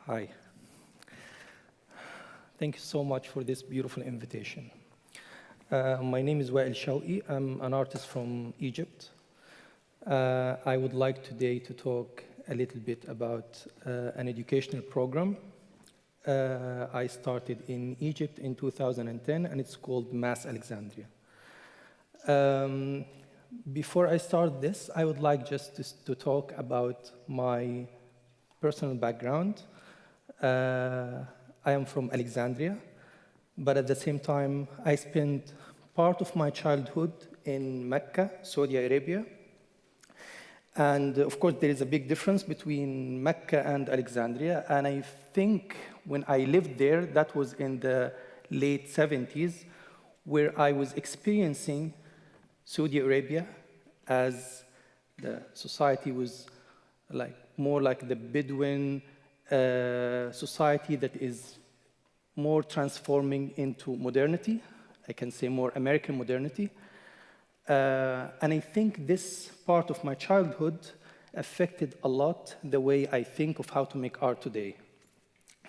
Hi. Thank you so much for this beautiful invitation. My name is Wael Shawky. I'm an artist from Egypt. I would like today to talk a little bit about an educational program I started in Egypt in 2010, and it's called Mass Alexandria. Before I start this, I would like just to talk about my personal background. I am from Alexandria, but at the same time, I spent part of my childhood in Mecca, Saudi Arabia. And of course, there is a big difference between Mecca and Alexandria. And I think when I lived there, that was in the late 70s, where I was experiencing Saudi Arabia as the society was more like the Bedouin society that is more transforming into modernity. I can say more American modernity. And I think this part of my childhood affected a lot the way I think of how to make art today.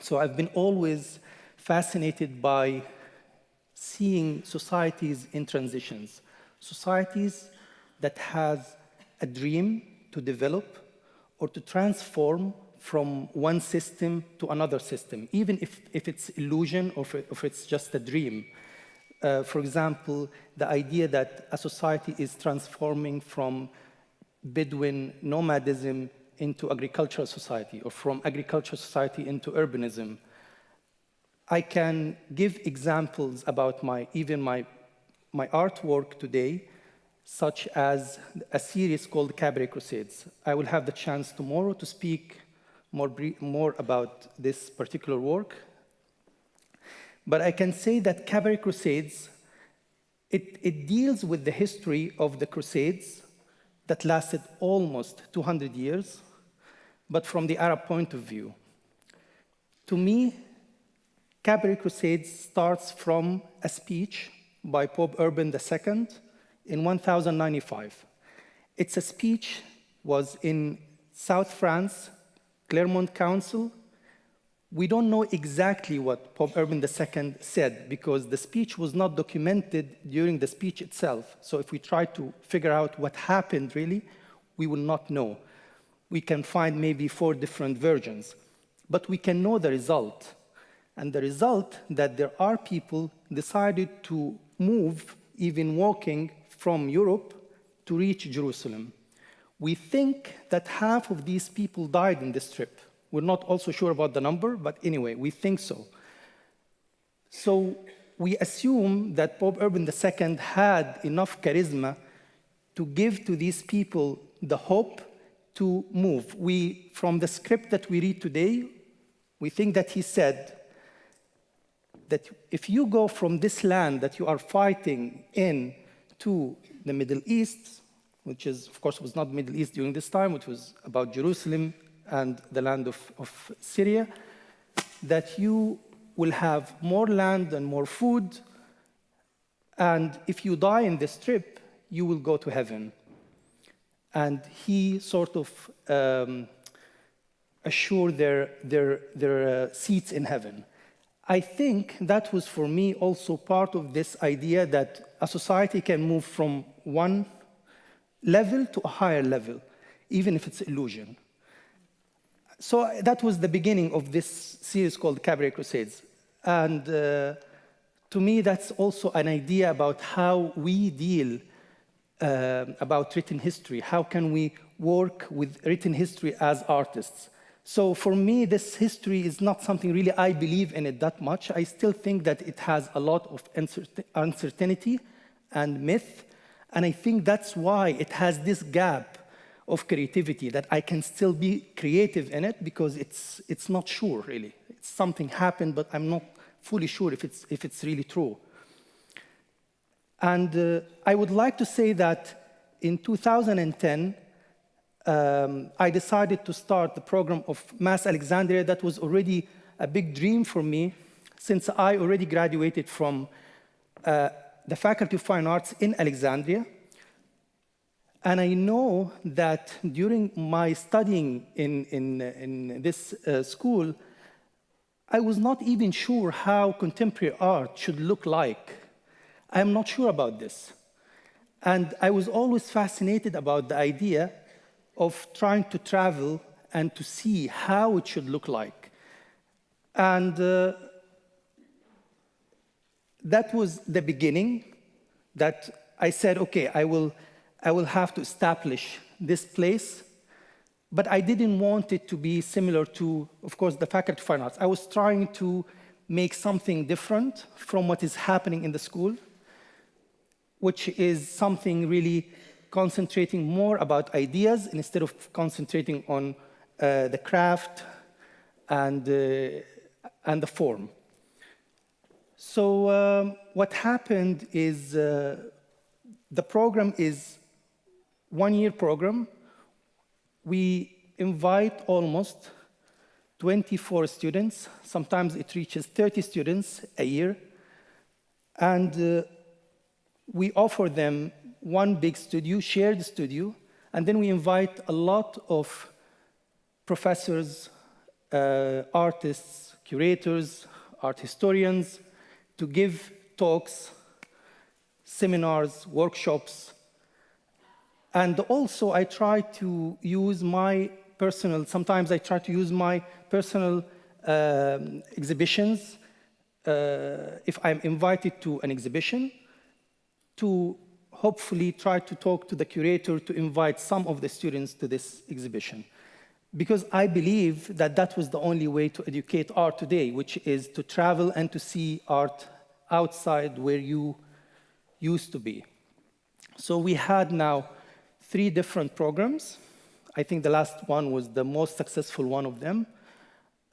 So I've been always fascinated by seeing societies in transitions, societies that has a dream to develop or to transform from one system to another system, even if it's illusion or if it's just a dream. For example, the idea that a society is transforming from Bedouin nomadism into agricultural society, or from agricultural society into urbanism. I can give examples about my artwork today, such as a series called Cabaret Crusades. I will have the chance tomorrow to speak more about this particular work. But I can say that Cabaret Crusades, it deals with the history of the Crusades that lasted almost 200 years, but from the Arab point of view. To me, Cabaret Crusades starts from a speech by Pope Urban II in 1095. It's a speech was in South France, Clermont Council. We don't know exactly what Pope Urban II said because the speech was not documented during the speech itself. So if we try to figure out what happened really, we will not know. We can find maybe 4 different versions, but we can know the result. And the result that there are people decided to move, even walking from Europe to reach Jerusalem. We think that half of these people died in this trip. We're not also sure about the number, but anyway, we think so. So we assume that Pope Urban II had enough charisma to give to these people the hope to move. From the script that we read today, we think that he said that if you go from this land that you are fighting in to the Middle East, which is, of course, was not Middle East during this time, which was about Jerusalem and the land of Syria, that you will have more land and more food, and if you die in this trip, you will go to heaven. And he sort of assured their seats in heaven. I think that was, for me, also part of this idea that a society can move from one level to a higher level, even if it's illusion. So that was the beginning of this series called Cabaret Crusades. And to me, that's also an idea about how we deal about written history. How can we work with written history as artists? So for me, this history is not something really I believe in it that much. I still think that it has a lot of uncertainty and myth. And I think that's why it has this gap of creativity, that I can still be creative in it because it's not sure, really. It's something happened, but I'm not fully sure if it's really true. And I would like to say that in 2010, I decided to start the program of Mass Alexandria. That was already a big dream for me, since I already graduated from the Faculty of Fine Arts in Alexandria. And I know that during my studying in this school, I was not even sure how contemporary art should look like. I'm not sure about this. And I was always fascinated about the idea of trying to travel and to see how it should look like. And that was the beginning, that I said, okay, I will have to establish this place. But I didn't want it to be similar to, of course, the Faculty of Fine Arts. I was trying to make something different from what is happening in the school, which is something really concentrating more about ideas instead of concentrating on the craft and the form. So what happened is the program is one-year program. We invite almost 24 students. Sometimes it reaches 30 students a year. And we offer them one big studio, shared studio, and then we invite a lot of professors, artists, curators, art historians to give talks, seminars, workshops. And also, I try to use my personal, sometimes I try to use my personal exhibitions, if I'm invited to an exhibition, to hopefully try to talk to the curator to invite some of the students to this exhibition. Because I believe that that was the only way to educate art today, which is to travel and to see art outside where you used to be. So we had now 3 different programs. I think the last one was the most successful one of them.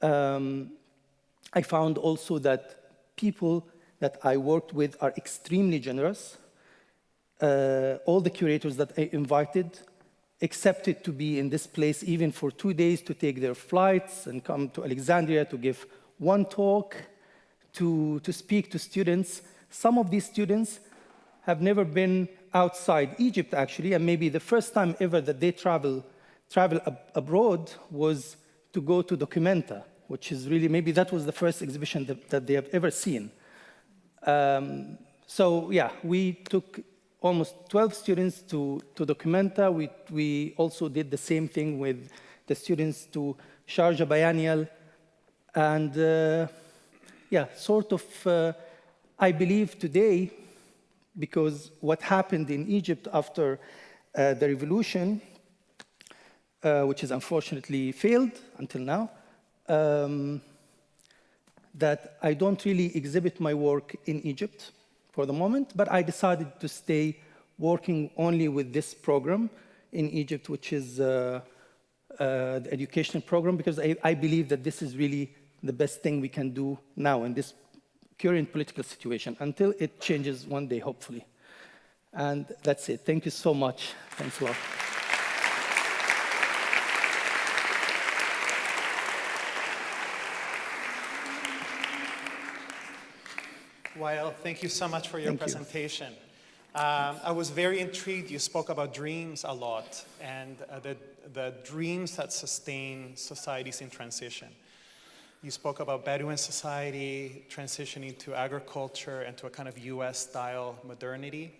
I found also that people that I worked with are extremely generous. All the curators that I invited accepted to be in this place even for 2 days, to take their flights and come to Alexandria to give one talk, to speak to students. Some of these students have never been outside Egypt, actually, and maybe the first time ever that they travel abroad was to go to Documenta, which is really, maybe that was the first exhibition that they have ever seen. So yeah, we took almost 12 students to Documenta. We also did the same thing with the students to Sharjah Biennial. And yeah, sort of, I believe today, because what happened in Egypt after the revolution, which has unfortunately failed until now, that I don't really exhibit my work in Egypt for the moment, but I decided to stay working only with this program in Egypt, which is the educational program, because I believe that this is really the best thing we can do now in this current political situation, until it changes one day, hopefully. And that's it. Thank you so much. Thanks a lot. Wael, thank you so much for your presentation. I was very intrigued. You spoke about dreams a lot, and the dreams that sustain societies in transition. You spoke about Bedouin society transitioning to agriculture and to a kind of US-style modernity.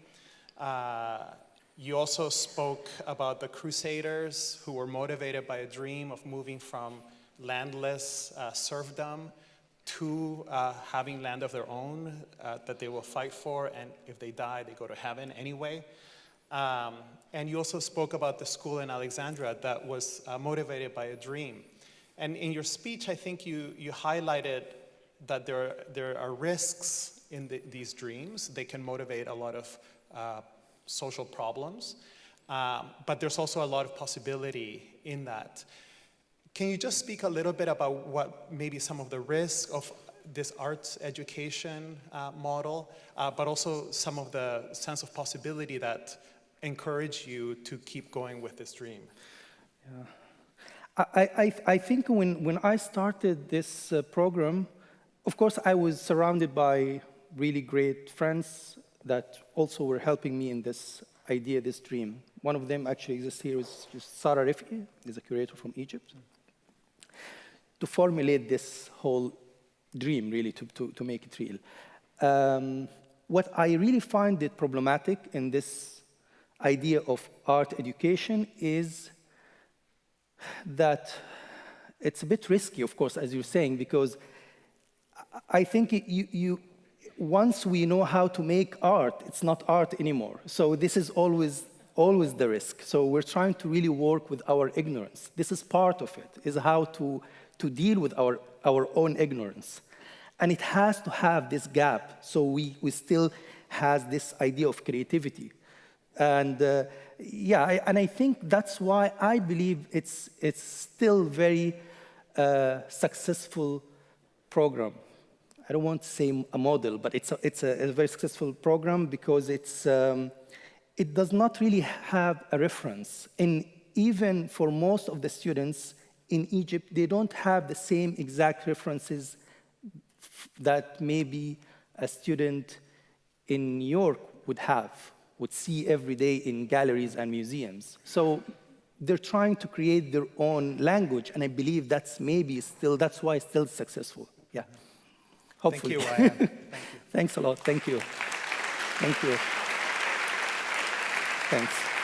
You also spoke about the Crusaders who were motivated by a dream of moving from landless serfdom to having land of their own that they will fight for, and if they die, they go to heaven anyway. And you also spoke about the school in Alexandria that was motivated by a dream. And in your speech, I think you highlighted that there are risks in these dreams. They can motivate a lot of social problems, but there's also a lot of possibility in that. Can you just speak a little bit about what maybe some of the risks of this arts education model, but also some of the sense of possibility that encourage you to keep going with this dream? Yeah. I think when I started this program, of course, I was surrounded by really great friends that also were helping me in this idea, this dream. One of them actually exists here, is Sarah Rifki, is a curator from Egypt. To formulate this whole dream, really, to make it real. What I really find it problematic in this idea of art education is that it's a bit risky, of course, as you're saying, because I think once we know how to make art, it's not art anymore. So this is always the risk. So we're trying to really work with our ignorance. This is part of it, is how to deal with our own ignorance. And it has to have this gap, so we still has this idea of creativity. And and I think that's why I believe it's still very successful program. I don't want to say a model, but it's a very successful program because it does not really have a reference. And even for most of the students in Egypt, they don't have the same exact references that maybe a student in New York would see every day in galleries and museums. So they're trying to create their own language, and I believe that's why it's still successful. Yeah. Hopefully. Thank you, Wael. Thank you. Thanks a lot. Thank you. Thank you. Thanks.